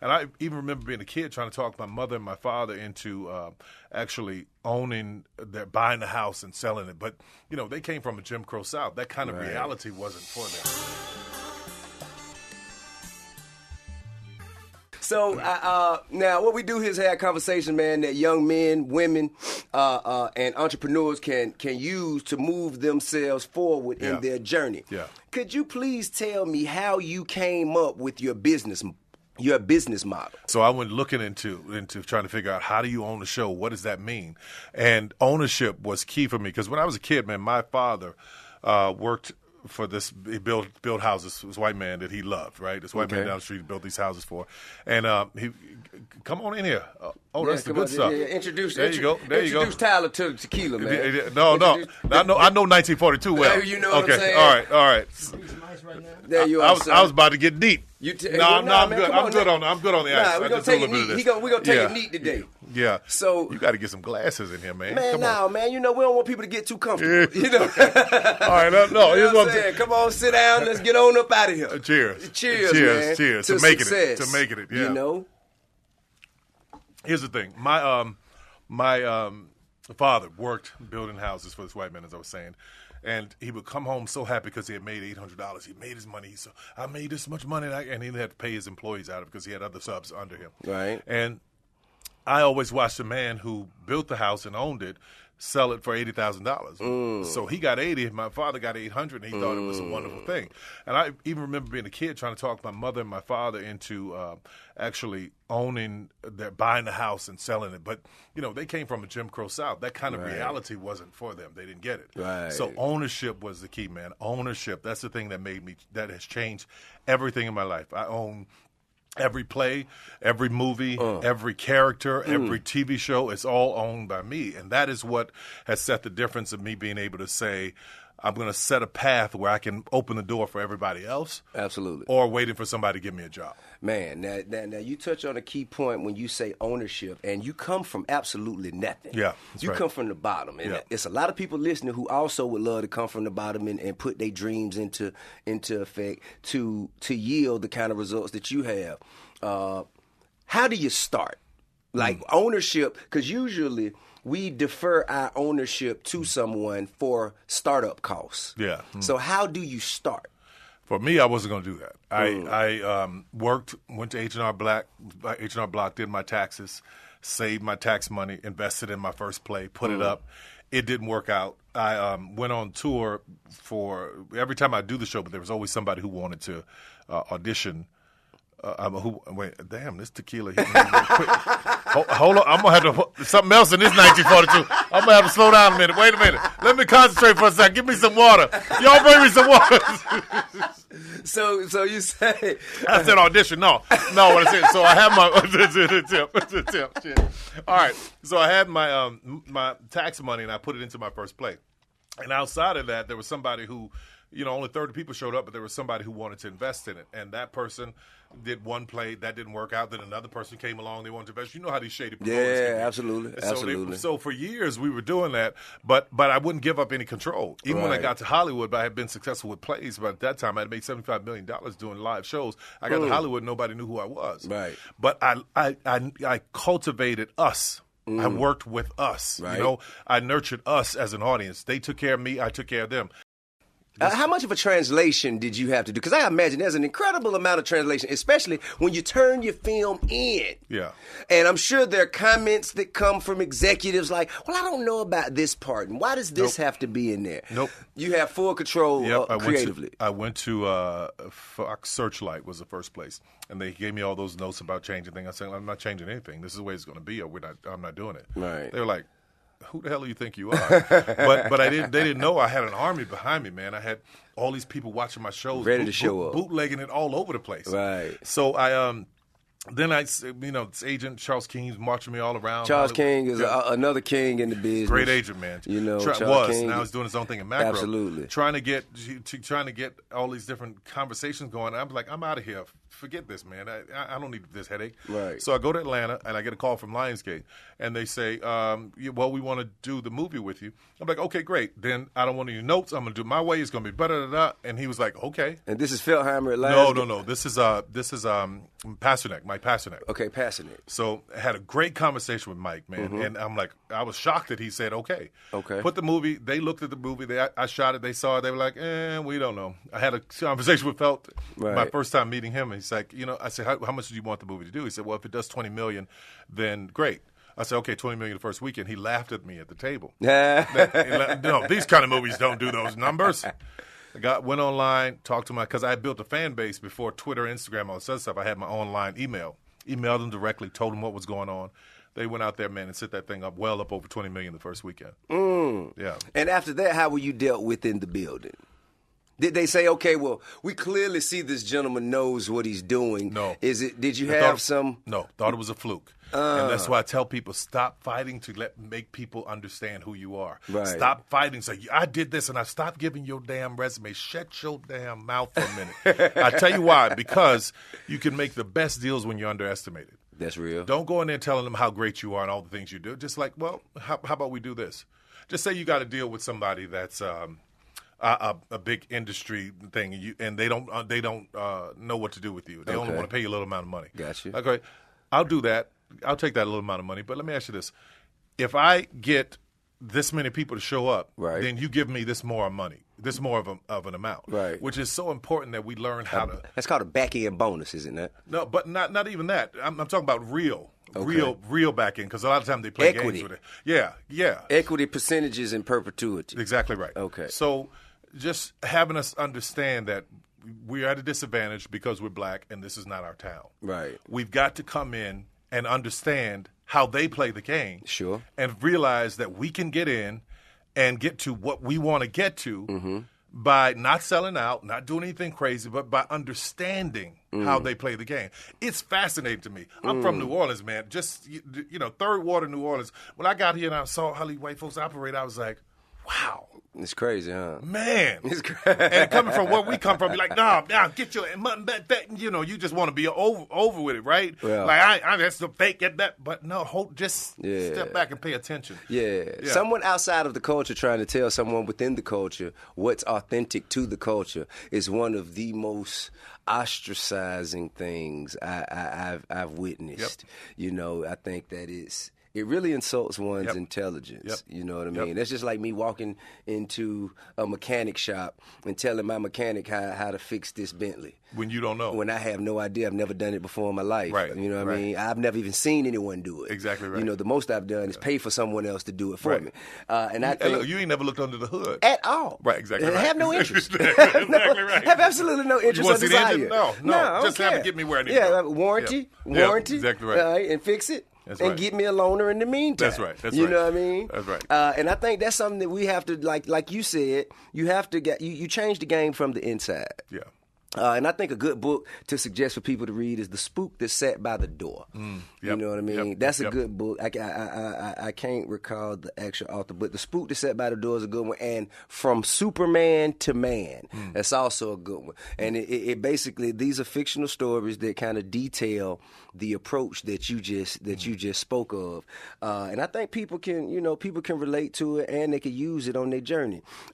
And I even remember being a kid trying to talk my mother and my father into actually buying the house and selling it. But, they came from a Jim Crow South. That kind of reality wasn't for them. So now what we do here is have conversation, man, that young men, women, and entrepreneurs can use to move themselves forward in their journey. Yeah. Could you please tell me how you came up with your business model? So I went looking into trying to figure out, how do you own a show? What does that mean? And ownership was key for me, because when I was a kid, man, my father worked for this. He built houses. This white man that he loved, right? This white man down the street built these houses for. And he, come on in here. That's the good stuff. Introduce Tyler to the tequila, man. No. I know 1942 well. You know what okay. I'm saying? All right. There you are. I was about to get deep. I'm good. I'm good on the ice. We're gonna take it neat. We're gonna take it neat today. Yeah. So you got to get some glasses in here, man. Man, man. We don't want people to get too comfortable. All right. No. You know what I'm saying? Come on, sit down. Let's get on up out of here. Cheers. Man. Cheers. To making it. Yeah. Here's the thing. My father worked building houses for this white man, as I was saying. And he would come home so happy because he had made $800. He made his money. So I made this much money, and he had to pay his employees out of it because he had other subs under him. Right. And I always watched the man who built the house and owned it sell it for $80,000. So he got 80, my father got 800, and he thought it was a wonderful thing. And I even remember being a kid trying to talk my mother and my father into actually buying the house and selling it. But, they came from a Jim Crow South. That kind of reality wasn't for them. They didn't get it. Right. So ownership was the key, man. Ownership, that's the thing that has changed everything in my life. I own every play, every movie, every character, every TV show. It's all owned by me. And that is what has set the difference of me being able to say, I'm going to set a path where I can open the door for everybody else. Absolutely. Or waiting for somebody to give me a job. Man, now you touch on a key point when you say ownership, and you come from absolutely nothing. Yeah, you come from the bottom. And it's a lot of people listening who also would love to come from the bottom and put their dreams into effect to yield the kind of results that you have. How do you start? Like ownership, because usually we defer our ownership to someone for startup costs. Yeah. So how do you start? For me, I wasn't going to do that. I went to H&R Block, did my taxes, saved my tax money, invested in my first play, put it up. It didn't work out. I went on tour for every time I do the show, but there was always somebody who wanted to audition. This tequila hit me real quick. Hold on, I'm gonna have to something else in this 1942. I'm gonna have to slow down a minute. Wait a minute, let me concentrate for a second. Give me some water. Y'all bring me some water. So you say I said audition? No. What I said. So I have my tip. Shit. All right. So I had my my tax money and I put it into my first play. And outside of that, there was somebody who, only 30 people showed up, but there was somebody who wanted to invest in it. And that person did one play, that didn't work out. Then another person came along, they wanted to invest. You know how these shady promoters can be. Absolutely. So for years we were doing that, but I wouldn't give up any control. Even when I got to Hollywood, I had been successful with plays. But at that time, I had made $75 million doing live shows. I got to Hollywood, nobody knew who I was. Right. But I cultivated us. I worked with us. Right. I nurtured us as an audience. They took care of me. I took care of them. How much of a translation did you have to do? Because I imagine there's an incredible amount of translation, especially when you turn your film in. Yeah. And I'm sure there are comments that come from executives like, well, I don't know about this part. And why does this have to be in there? Nope. You have full control creatively. I went to Fox Searchlight was the first place. And they gave me all those notes about changing things. I said, I'm not changing anything. This is the way it's going to be, or I'm not doing it. Right. They were like, who the hell do you think you are? but they didn't know I had an army behind me, man. I had all these people watching my shows, ready to show up, bootlegging it all over the place. Right. So then this agent Charles King's marching me all around. Charles King is another king in the business. Great agent, man. Charles King. Now he's doing his own thing in macro. Absolutely. Trying to get all these different conversations going. I'm like, I'm out of here. Forget this, man. I don't need this headache. Right. So I go to Atlanta and I get a call from Lionsgate, and they say, well, we want to do the movie with you. I'm like, okay, great. Then I don't want any notes. I'm gonna do it my way. It's gonna be better. And he was like, okay. And this is Feldheimer at Lionsgate? No. This is Pasternak, Mike Mike Passanek. Okay, Passanek. So I had a great conversation with Mike, man. And I'm like, I was shocked that he said, okay. Okay. Put the movie, they looked at the movie, I shot it, they saw it, they were like, we don't know. I had a conversation with Felt my first time meeting him. And he's like, I said, how much do you want the movie to do? He said, well, if it does $20 million, then great. I said, okay, $20 million the first weekend. He laughed at me at the table. No, these kind of movies don't do those numbers. Went online, talked to because I had built a fan base before Twitter, Instagram, all this other stuff. I had my online emailed them directly, told them what was going on. They went out there, man, and set that thing up up over $20 million the first weekend. Yeah. And after that, how were you dealt with in the building? Did they say, okay, well, we clearly see this gentleman knows what he's doing? No. Did you have some? No, thought it was a fluke. And that's why I tell people, stop fighting to make people understand who you are. Right. Stop fighting. Say, I did this, and I stopped giving your damn resume. Shut your damn mouth for a minute. I tell you why. Because you can make the best deals when you're underestimated. That's real. Don't go in there telling them how great you are and all the things you do. Just like, well, how about we do this? Just say you got to deal with somebody that's a big industry thing, and they don't know what to do with you. They only want to pay you a little amount of money. Gotcha. Okay, I'll do that. I'll take that little amount of money. But let me ask you this: if I get this many people to show up, then you give me this more money, this more of an amount, right? Which is so important that we learn how to. That's called a back end bonus, isn't it? No, but not even that. I'm talking about real. Okay. Real back end, because a lot of times they play equity. games with it. Yeah. Equity percentages in perpetuity. Exactly right. Okay. So just having us understand that we're at a disadvantage because we're black and this is not our town. Right. We've got to come in and understand how they play the game. Sure. And realize that we can get in and get to what we want to get to by not selling out, not doing anything crazy, but by understanding how they play the game. It's fascinating to me. I'm from New Orleans, man. Just, third water New Orleans. When I got here and I saw how these white folks operate, I was like, wow. It's crazy, huh? Man. It's crazy. And coming from where we come from, you're like, nah, get your mutton back. You just want to be over with it, right? Well, like, I that's the fake, get that. But no, just step back and pay attention. Yeah. Someone outside of the culture trying to tell someone within the culture what's authentic to the culture is one of the most ostracizing things I've witnessed. Yep. I think that it really insults one's intelligence. Yep. You know what I mean? That's just like me walking into a mechanic shop and telling my mechanic how to fix this Bentley. When you don't know. When I have no idea. I've never done it before in my life. Right. You know what I mean? I've never even seen anyone do it. Exactly right. The most I've done is pay for someone else to do it for me. And I think... you ain't never looked under the hood. At all. Right, exactly and right. I have no interest. Exactly right. Have absolutely no interest or desire. The engine? No. Just have to get me where I need to go. Warranty. Exactly right. And fix it. That's and right. get me a loaner in the meantime. That's right. You know what I mean? That's right. And I think that's something that we have to, like you said, you have to get, you change the game from the inside. Yeah. And I think a good book to suggest for people to read is The Spook That Sat by the Door. You know what I mean? That's a good book. I can't recall the actual author, but The Spook That Sat by the Door is a good one. And From Superman to Man, that's also a good one. And it basically, these are fictional stories that kind of detail the approach that you just spoke of. And I think people can relate to it and they can use it on their journey.